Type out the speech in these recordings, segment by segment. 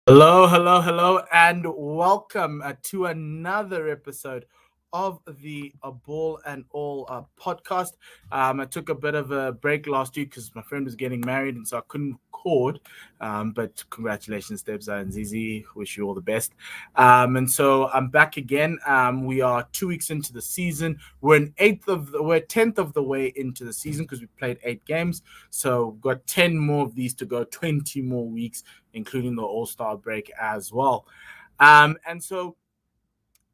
Hello, hello, hello, and welcome to another episode of the Ball and All podcast. I took a bit of a break last week because my friend was getting married, and so I couldn't record. But congratulations, Debza and Zizi. Wish you all the best. And so I'm back again. We are 2 weeks into the season. We're 10th of the way into the season because we played 8 games. So we've got 10 more of these to go, 20 more weeks, including the All-Star break as well. And so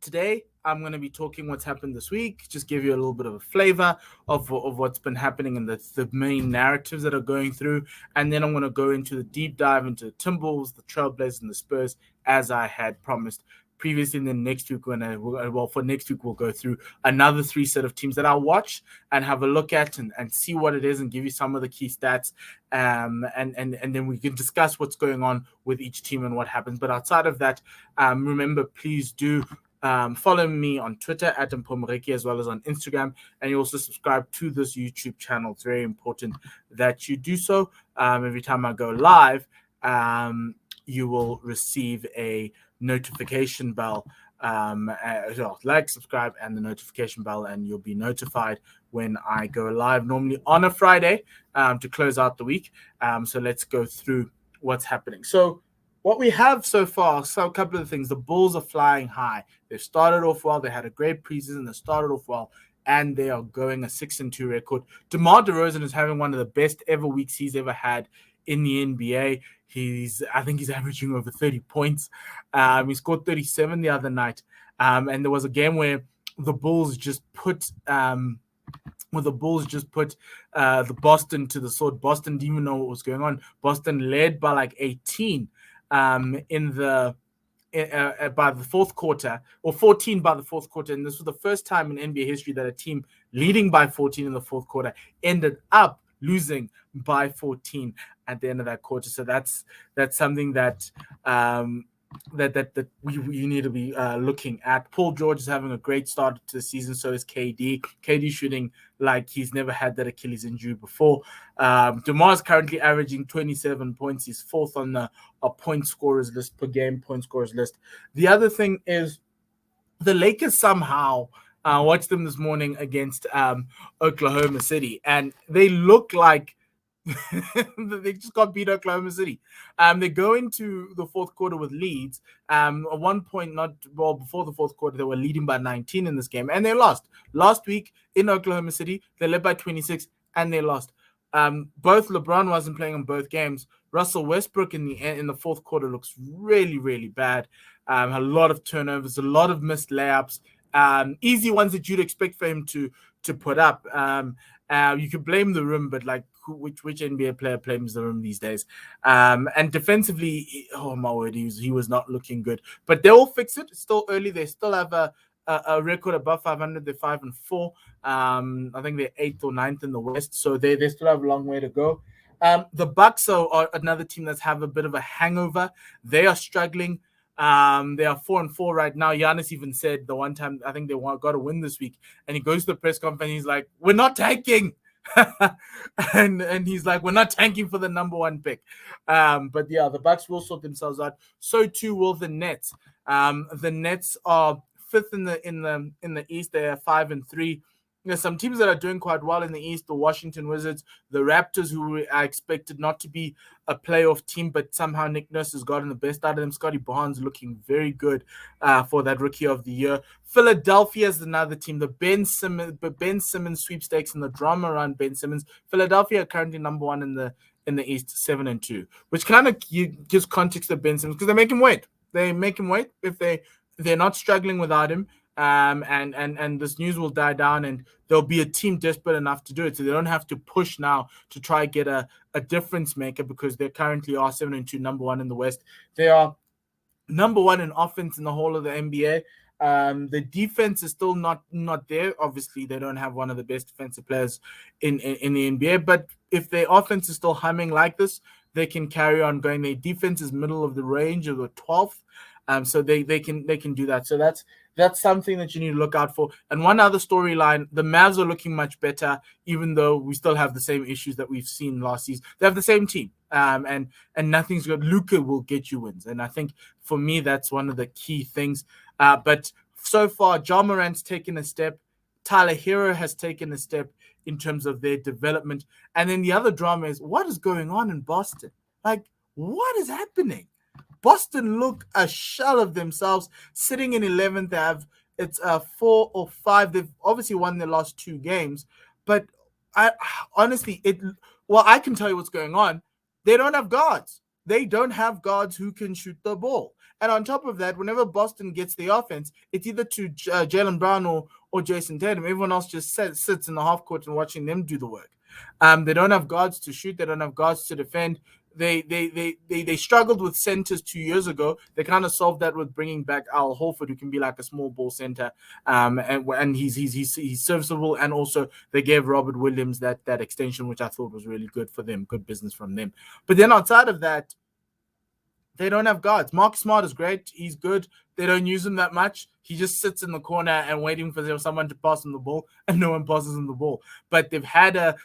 today I'm going to be talking what's happened this week, just give you a little bit of a flavor of what's been happening and the main narratives that are going through. And then I'm going to go into the deep dive into the Timberwolves, the Trailblazers, and the Spurs, as I had promised previously. And then next week, for next week, we'll go through another 3 set of teams that I'll watch and have a look at and see what it is and give you some of the key stats. And then we can discuss what's going on with each team and what happens. But outside of that, remember, please do follow me on Twitter at Mpho, as well as on Instagram. And you also subscribe to this YouTube channel. It's very important that you do so. Every time I go live, you will receive a notification bell. Like, subscribe, and the notification bell, and you'll be notified when I go live, normally on a Friday, to close out the week. So let's go through what's happening. So what we have so far, a couple of things. The Bulls are flying high. They've started off well. They had a great preseason. They started off well, and they are going a 6-2 record. DeMar DeRozan is having one of the best ever weeks he's ever had in the NBA. I think he's averaging over 30 points. He scored 37 the other night. And there was a game where the Bulls just put the Boston to the sword. Boston didn't even know what was going on. Boston led by like 18 by the fourth quarter, or 14 by the fourth quarter. And this was the first time in NBA history that a team leading by 14 in the fourth quarter ended up losing by 14 at the end of that quarter. So that's something that we need to be looking at. Paul George is having a great start to the season. So is KD. KD shooting like he's never had that Achilles injury before. DeMar is currently averaging 27 points. He's fourth on the point scorers list per game, point scorers list. The other thing is the Lakers somehow watched them this morning against Oklahoma City, and they look like they just got beat Oklahoma City. They go into the fourth quarter with leads. At one point, before the fourth quarter, they were leading by 19 in this game, and they lost. Last week in Oklahoma City, they led by 26, and they lost. Both LeBron wasn't playing in both games. Russell Westbrook in the fourth quarter looks really, really bad. A lot of turnovers, a lot of missed layups, easy ones that you'd expect for him to put up. You could blame the rim, but like which NBA player blames the rim these days? And defensively, oh my word, he was not looking good. But they will fix it. It's still early. They still have a record above 500. They're 5-4. I think they're 8th or 9th in the West, so they still have a long way to go. The Bucks are another team that's have a bit of a hangover. They are struggling. They are 4-4 right now. Giannis even said the one time, I think they got a win this week, and he goes to the press conference. He's like, "We're not tanking," and he's like, "We're not tanking for the number 1 pick." But yeah, the Bucks will sort themselves out. So too will the Nets. The Nets are 5th in the East. They are 5-3. There's some teams that are doing quite well in the East. The Washington Wizards, the Raptors, who I expected not to be a playoff team, but somehow Nick Nurse has gotten the best out of them. Scotty Barnes looking very good for that Rookie of the Year. Philadelphia is another team. The Ben Simmons sweepstakes and the drama around Ben Simmons. Philadelphia are currently number 1 in the East, 7-2, which kind of gives context to Ben Simmons because they make him wait. They make him wait if they're not struggling without him. And this news will die down, and there'll be a team desperate enough to do it. So they don't have to push now to try get a difference maker because they currently are 7-2, number 1 in the West. They are number 1 in offense in the whole of the NBA. The defense is still not there. Obviously, they don't have one of the best defensive players in the NBA. But if their offense is still humming like this, they can carry on going. Their defense is middle of the range of the 12th. So they can do that. So that's something that you need to look out for. And one other storyline, the Mavs are looking much better, even though we still have the same issues that we've seen last season. They have the same team. And nothing's good. Luka will get you wins, and I think for me that's one of the key things. But so far, Ja Morant's taken a step. Tyler Hero has taken a step in terms of their development. And then the other drama is what is going on in Boston? Like, what is happening? Boston look a shell of themselves, sitting in 11th. They have it's 4 or 5. They've obviously won their last 2 games, but I honestly I can tell you what's going on. They don't have guards. They don't have guards who can shoot the ball. And on top of that, whenever Boston gets the offense, it's either to Jaylen Brown or Jason Tatum. Everyone else just sits in the half court and watching them do the work. They don't have guards to shoot. They don't have guards to defend. They struggled with centers 2 years ago. They kind of solved that with bringing back Al Horford, who can be like a small ball center, and he's serviceable. And also they gave Robert Williams that extension, which I thought was really good for them, good business from them. But then outside of that, they don't have guards. Mark Smart is great. He's good. They don't use him that much. He just sits in the corner and waiting for someone to pass him the ball, and no one passes him the ball. But they've had a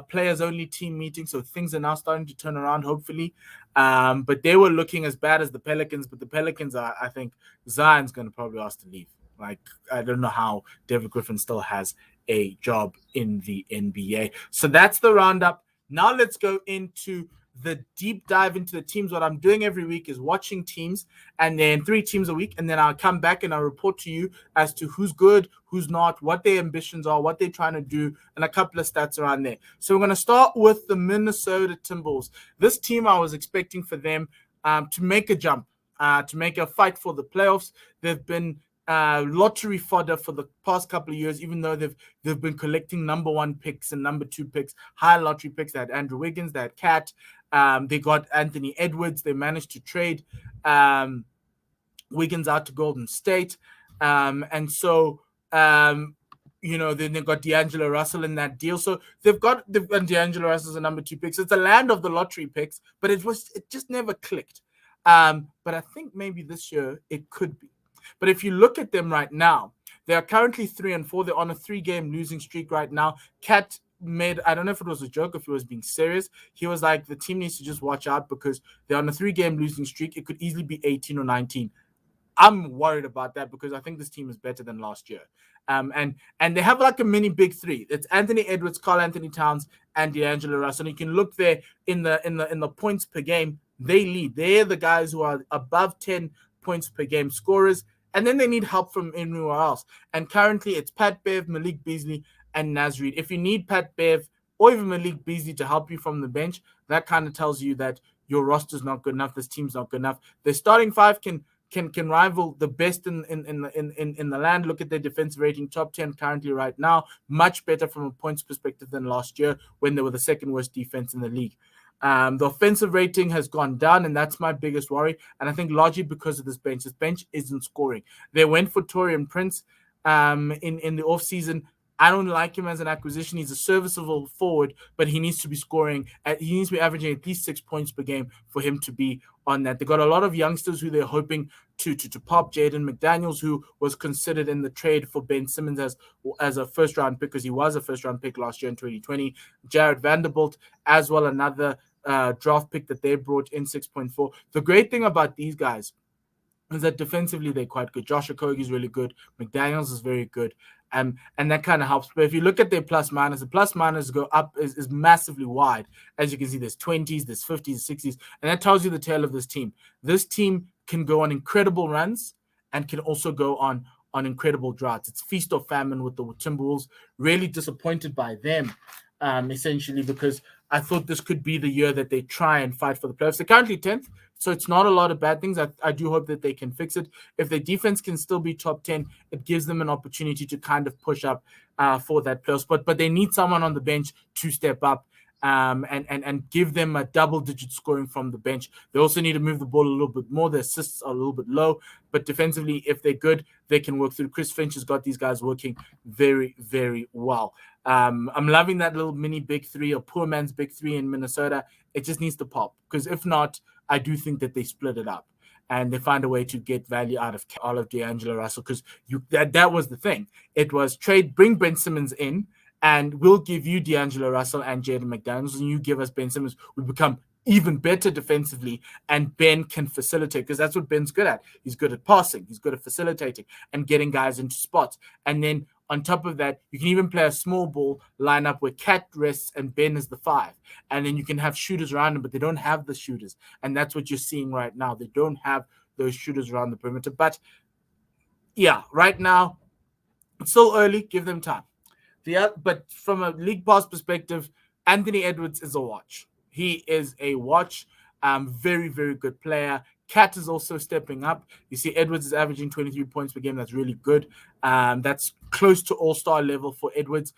players-only team meeting, so things are now starting to turn around, hopefully. But they were looking as bad as the Pelicans, but the Pelicans I think Zion's going to probably ask to leave. Like, I don't know how David Griffin still has a job in the NBA. So that's the roundup. Now let's go into the deep dive into the teams. What I'm doing every week is watching teams, and then 3 teams a week, and then I'll come back and I'll report to you as to who's good, who's not, what their ambitions are, what they're trying to do, and a couple of stats around there. So we're going to start with the Minnesota Timberwolves. This team, I was expecting for them to make a jump, to make a fight for the playoffs. They've been lottery fodder for the past couple of years, even though they've been collecting number 1 picks and number 2 picks, high lottery picks. They had Andrew Wiggins, they had Cat, they got Anthony Edwards. They managed to trade Wiggins out to Golden State, and so then they got D'Angelo Russell in that deal. So they've got D'Angelo Russell as a number 2 picks. It's a land of the lottery picks, but it just never clicked. But I think maybe this year it could be. But if you look at them right now, they are currently 3-4. They're on a 3-game losing streak right now. Cat made, I don't know if it was a joke, if he was being serious. He was like, the team needs to just watch out because they're on a 3-game losing streak. It could easily be 18 or 19. I'm worried about that because I think this team is better than last year. And they have like a mini big 3. It's Anthony Edwards, Karl Anthony Towns, and D'Angelo Russell. And you can look there in the points per game. They lead. They're the guys who are above 10 points per game scorers. And then they need help from anywhere else. And currently it's Pat Bev, Malik Beasley, and Naz Reid. If you need Pat Bev or even Malik Beasley to help you from the bench, that kind of tells you that your roster's not good enough. This team's not good enough. The starting 5 can rival the best in the land. Look at their defensive rating, top 10 currently right now. Much better from a points perspective than last year when they were the second worst defense in the league. The offensive rating has gone down, and that's my biggest worry. And I think largely because of this bench. This bench isn't scoring. They went for Taurean Prince in the offseason. I don't like him as an acquisition. He's a serviceable forward, but he needs to be scoring. He needs to be averaging at least 6 points per game for him to be on that. They got a lot of youngsters who they're hoping to pop. Jaden McDaniels, who was considered in the trade for Ben Simmons as a first-round pick because he was a first-round pick last year in 2020. Jared Vanderbilt, as well, another draft pick that they brought in 6.4. The great thing about these guys is that defensively they're quite good. Josh Okogie is really good. McDaniels is very good. And that kind of helps. But if you look at their plus minus, the plus minus go up is massively wide. As you can see, there's 20s, there's 50s, 60s. And that tells you the tale of this team. This team can go on incredible runs and can also go on incredible droughts. It's feast or famine with the Timberwolves. Really disappointed by them, essentially, because I thought this could be the year that they try and fight for the playoffs. They're currently 10th, so it's not a lot of bad things. I do hope that they can fix it. If their defense can still be top 10, it gives them an opportunity to kind of push up for that playoff spot. But they need someone on the bench to step up and give them a double-digit scoring from the bench. They also need to move the ball a little bit more. Their assists are a little bit low, but defensively, if they're good, they can work through. Chris Finch has got these guys working very, very well. I'm loving that little mini big 3 or poor man's big 3 in Minnesota. It just needs to pop because if not, I do think that they split it up and they find a way to get value out of D'Angelo Russell because that was the thing. It was bring Ben Simmons in and we'll give you D'Angelo Russell and Jaden McDaniels and you give us Ben Simmons. We become even better defensively, and Ben can facilitate, because that's what Ben's good at. He's good at passing, he's good at facilitating and getting guys into spots. And then on top of that, you can even play a small ball lineup where Cat rests and Ben is the 5. And then you can have shooters around him, but they don't have the shooters. And that's what you're seeing right now. They don't have those shooters around the perimeter. But yeah, right now, it's still early. Give them time. But from a league pass perspective, Anthony Edwards is a watch. He is a watch. Very, very good player. Cat is also stepping up. You see, Edwards is averaging 23 points per game. That's really good. That's close to all-star level for Edwards.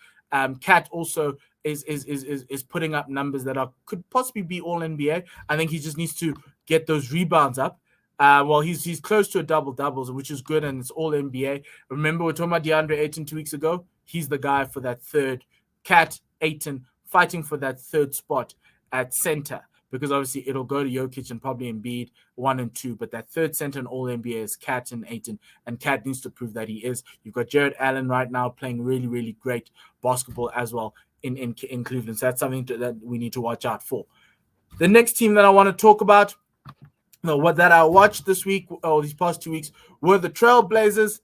Cat also is putting up numbers that could possibly be all NBA. I think he just needs to get those rebounds up. Well, he's close to a double-doubles, which is good, and it's all NBA. Remember, we were talking about DeAndre Ayton 2 weeks ago? He's the guy for that third. Cat, Ayton, fighting for that third spot at center, because obviously it'll go to Jokic and probably Embiid 1 and 2, but that third center in all NBA is Cat and Ayton, and Cat needs to prove that he is. You've got Jared Allen right now playing really, really great basketball as well in Cleveland, so that's something that we need to watch out for. The next team that I want to talk about, what that I watched this week or these past 2 weeks, were the Trailblazers.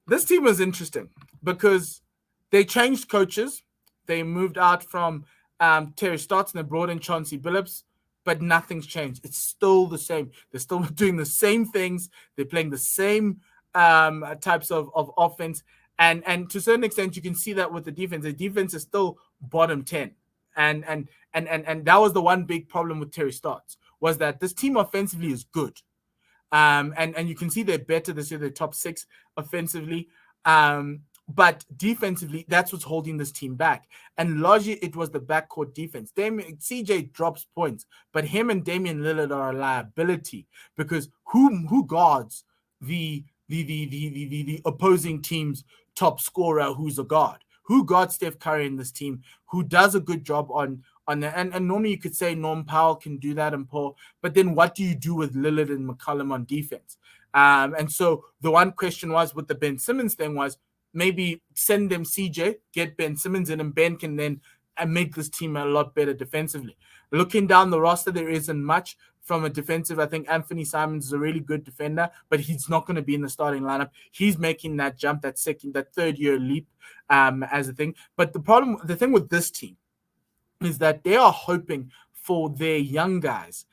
This team was interesting because they changed coaches. They moved out from Terry Stotts and they brought in Chauncey Billups, but nothing's changed. It's still the same. They're still doing the same things. They're playing the same types of offense. And to a certain extent, you can see that with the defense. The defense is still bottom 10. And that was the one big problem with Terry Stotts, was that this team offensively is good. And you can see they're better this year. They're top 6 offensively. But defensively, that's what's holding this team back. And largely, it was the backcourt defense. CJ drops points, but him and Damian Lillard are a liability, because who guards the opposing team's top scorer who's a guard? Who guards Steph Curry in this team, who does a good job on that? And normally you could say Norm Powell can do that, Mpho, but then what do you do with Lillard and McCollum on defense? And so the one question was with the Ben Simmons thing was, maybe send them CJ, get Ben Simmons in, and Ben can then make this team a lot better defensively. Looking down the roster, there isn't much from a defensive. I think Anthony Simons is a really good defender, but he's not going to be in the starting lineup. He's making that jump, that third year leap as a thing. But the thing with this team is that they are hoping for their young guys,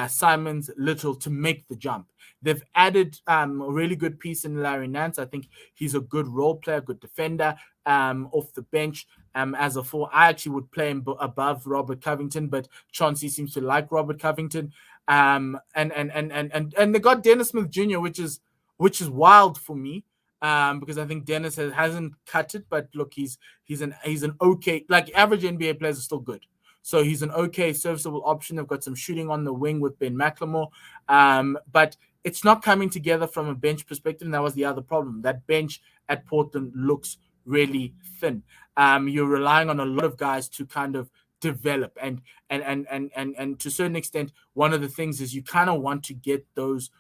Simons, Little, to make the jump. They've added a really good piece in Larry Nance. I think he's a good role player, good defender off the bench. As a 4, I actually would play him above Robert Covington, but Chauncey seems to like Robert Covington. And they got Dennis Smith Jr., which is wild for me. Because I think Dennis hasn't cut it, but look, he's an okay, like, average NBA players are still good. So he's an okay, serviceable option. They've got some shooting on the wing with Ben McLemore. But it's not coming together from a bench perspective, and that was the other problem. That bench at Portland looks really thin. You're relying on a lot of guys to kind of develop, and to a certain extent, one of the things is you kind of want to get those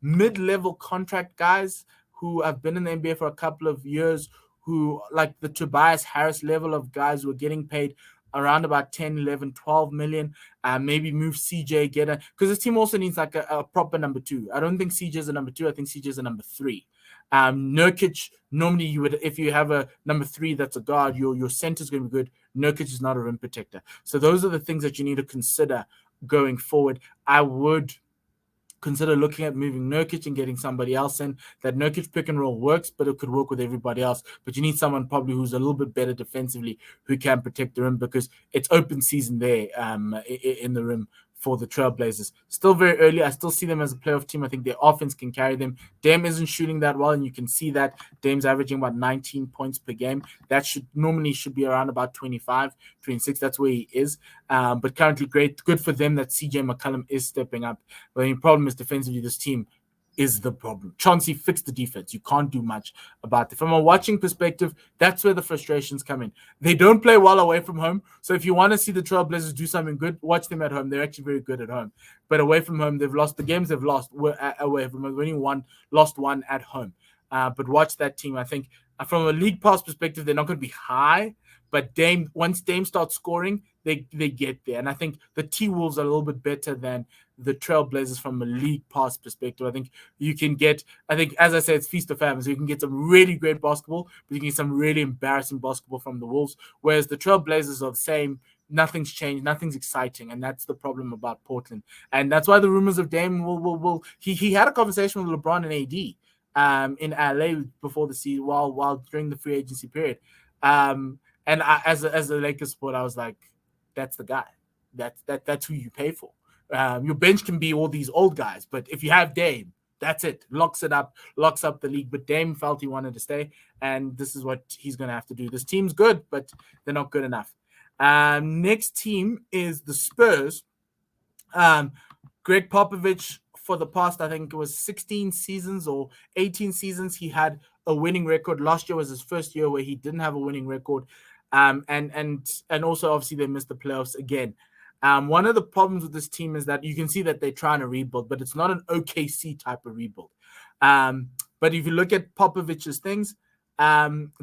mid-level contract guys who have been in the NBA for a couple of years, who, like the Tobias Harris level of guys who are getting paid around about 10, 11, 12 million. Maybe move CJ, because this team also needs like a proper number 2. I don't think CJ is a number 2. I think CJ is a number 3. Nurkic, normally you would, if you have a number 3 that's a guard, your center is going to be good. Nurkic is not a rim protector. So those are the things that you need to consider going forward. I would consider looking at moving Nurkic and getting somebody else in. That Nurkic pick and roll works, but it could work with everybody else. But you need someone probably who's a little bit better defensively, who can protect the rim, because it's open season there in the rim for the Trailblazers. Still very early. I still see them as a playoff team. I think their offense can carry them. Dame isn't shooting that well, and you can see that. Dame's averaging about 19 points per game. That should be around about 25, 26. That's where he is. But currently good for them that CJ McCollum is stepping up. But the problem is defensively, this team is the problem. Chauncey fixed the defense. You can't do much about it. From a watching perspective, that's where the frustrations come in. They don't play well away from home. So if you want to see the Trailblazers do something good, watch them at home. They're actually very good at home. But away from home, they've lost. The games they've lost were away from home. They've only lost one at home. But watch that team. I think from a league pass perspective, they're not going to be high, But once Dame starts scoring, they get there. And I think the T-Wolves are a little bit better than the Trailblazers from a league pass perspective. I think you can get, as I said, it's feast or famine. So you can get some really great basketball, but you can get some really embarrassing basketball from the Wolves. Whereas the Trailblazers are the same. Nothing's changed. Nothing's exciting. And that's the problem about Portland. And that's why the rumors of Dame he had a conversation with LeBron and AD in LA before the season, while during the free agency period. And as a Lakers supporter, I was like, that's the guy. That's who you pay for. Your bench can be all these old guys, but if you have Dame, that's it. Locks up the league. But Dame felt he wanted to stay, and this is what he's going to have to do. This team's good, but they're not good enough. Next team is the Spurs. Greg Popovich, for the past, I think it was 16 seasons or 18 seasons, he had a winning record. Last year was his first year where he didn't have a winning record. And also, obviously, they missed the playoffs again. One of the problems with this team is that you can see that they're trying to rebuild, but it's not an OKC type of rebuild. But if you look at Popovich's things,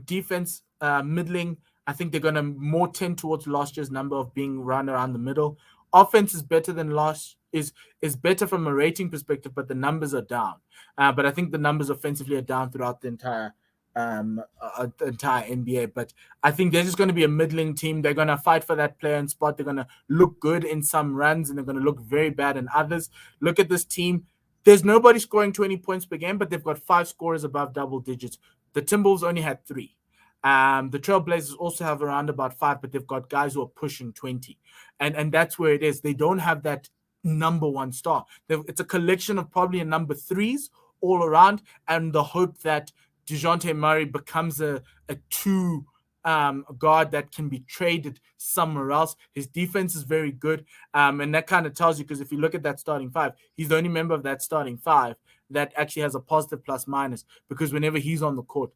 defense, middling, I think they're going to more tend towards last year's number of being run around the middle. Offense is better than is better from a rating perspective, but the numbers are down. But I think the numbers offensively are down throughout the entire NBA. But I think they're just going to be a middling team. They're going to fight for that player and spot. They're going to look good in some runs, and they're going to look very bad in others. Look at this team. There's nobody scoring 20 points per game, but they've got 5 scorers above double digits. The Timberwolves only had 3. The Trailblazers also have around about 5, but they've got guys who are pushing 20. And that's where it is. They don't have that number one star. It's a collection of probably a number 3s all around, and the hope that DeJounte Murray becomes a true guard that can be traded somewhere else. His defense is very good, and that kind of tells you, because if you look at that starting 5, he's the only member of that starting 5 that actually has a positive plus minus, because whenever he's on the court,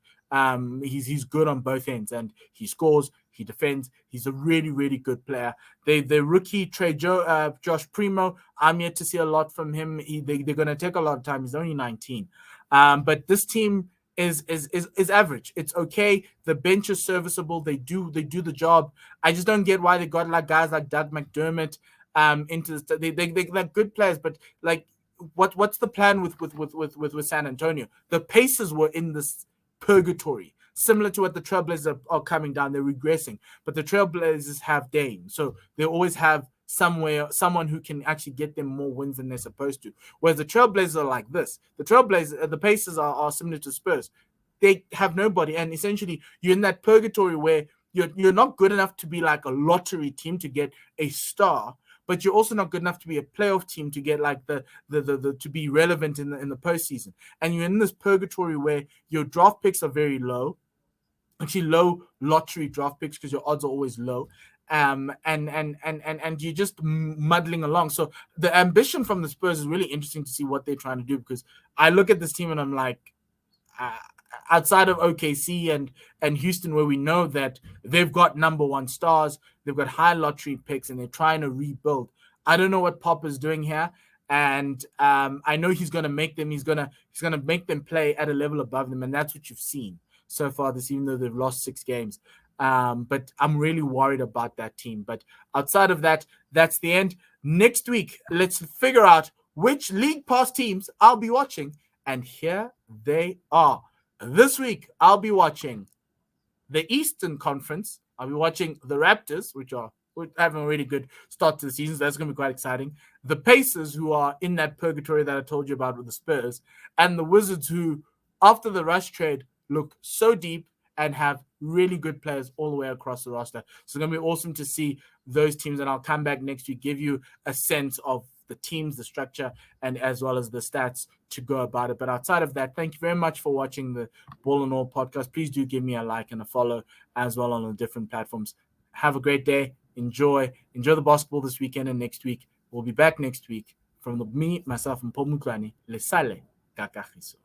he's good on both ends, and he scores, he defends. He's a really, really good player. The rookie Josh Primo, I'm yet to see a lot from him. They're going to take a lot of time. He's only 19, but this team is average. It's okay. The bench is serviceable. They do the job. I just don't get why they got like guys like Doug McDermott into this. They're good players, but like what's the plan with San Antonio? The Pacers were in this purgatory, similar to what the Trailblazers are coming down. They're regressing, but the Trailblazers have Dame, so they always have someone who can actually get them more wins than they're supposed to. Whereas the Trailblazers are like this. The Pacers are similar to Spurs. They have nobody, and essentially you're in that purgatory where you're not good enough to be like a lottery team to get a star, but you're also not good enough to be a playoff team to get like the to be relevant in the postseason. And you're in this purgatory where your draft picks are very low, actually low lottery draft picks, because your odds are always low. And you're just muddling along. So the ambition from the Spurs is really interesting to see what they're trying to do, because I look at this team and I'm like, outside of OKC and Houston, where we know that they've got number one stars, they've got high lottery picks, and they're trying to rebuild. I don't know what Pop is doing here, and I know he's going to make them. He's going to make them play at a level above them, and that's what you've seen so far this, even though they've lost 6 games. But I'm really worried about that team. But outside of that, that's the end. Next week, let's figure out which League Pass teams I'll be watching, and here they are. This week, I'll be watching the Eastern Conference. I'll be watching the Raptors, which are having a really good start to the season. So that's going to be quite exciting. The Pacers, who are in that purgatory that I told you about with the Spurs, and the Wizards, who, after the Rush trade, look so deep and have really good players all the way across the roster. So it's going to be awesome to see those teams, and I'll come back next week, give you a sense of the teams, the structure, and as well as the stats to go about it. But outside of that, thank you very much for watching the Ball and All podcast. Please do give me a like and a follow as well on the different platforms. Have a great day. Enjoy the basketball this weekend and next week. We'll be back next week from me, myself, and Mpho. Le sale kakagiso.